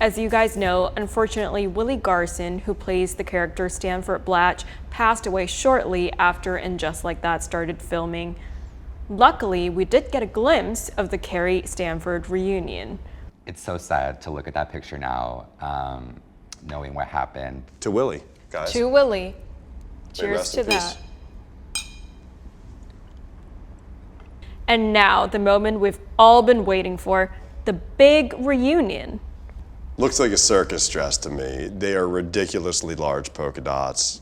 As you guys know, unfortunately, Willie Garson, who plays the character Stanford Blatch, passed away shortly after And Just Like That started filming. Luckily, we did get a glimpse of the Carrie-Stanford reunion. It's so sad to look at that picture now, knowing what happened. To Willie, guys. To Willie. May Cheers rest to in peace. that. And now, the moment we've all been waiting for, the big reunion. Looks like a circus dress to me. They are ridiculously large polka dots.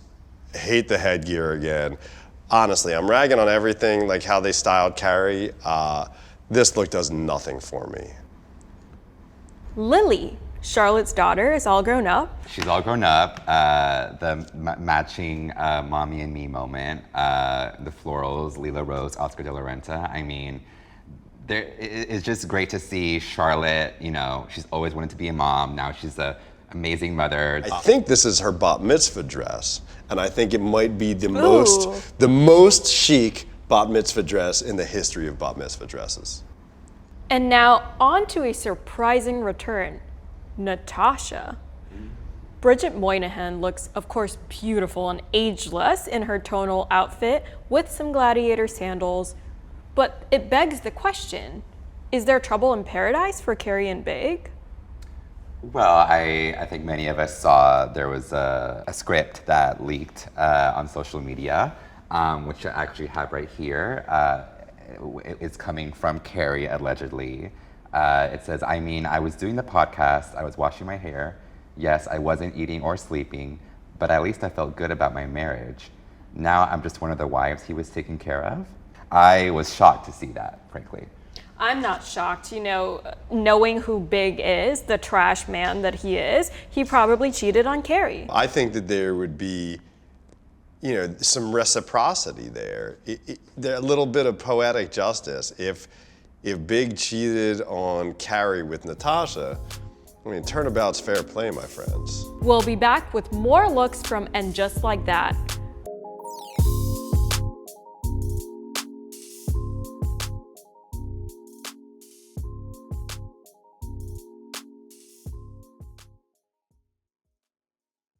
Hate the headgear again. Honestly, I'm ragging on everything, like how they styled Carrie. This look does nothing for me. Lily, Charlotte's daughter, is all grown up. She's all grown up. The matching mommy and me moment. The florals, Lela Rose, Oscar de la Renta. I mean, it's just great to see Charlotte. You know, she's always wanted to be a mom. Now she's an amazing mother. I think this is her bat mitzvah dress, and I think it might be the most chic bat mitzvah dress in the history of bat mitzvah dresses. And now, on to a surprising return, Natasha. Bridget Moynihan looks, of course, beautiful and ageless in her tonal outfit with some gladiator sandals. But it begs the question, is there trouble in paradise for Carrie and Big? Well, I think many of us saw there was a script that leaked on social media, which I actually have right here. It's coming from Carrie, allegedly. It says, I was doing the podcast, I was washing my hair. Yes, I wasn't eating or sleeping, but at least I felt good about my marriage. Now I'm just one of the wives he was taking care of. I was shocked to see that, frankly. I'm not shocked, you know, knowing who Big is, the trash man that he is, he probably cheated on Carrie. I think that there would be, you know, some reciprocity there. There a little bit of poetic justice. If Big cheated on Carrie with Natasha, I mean, turnabout's fair play, my friends. We'll be back with more looks from And Just Like That.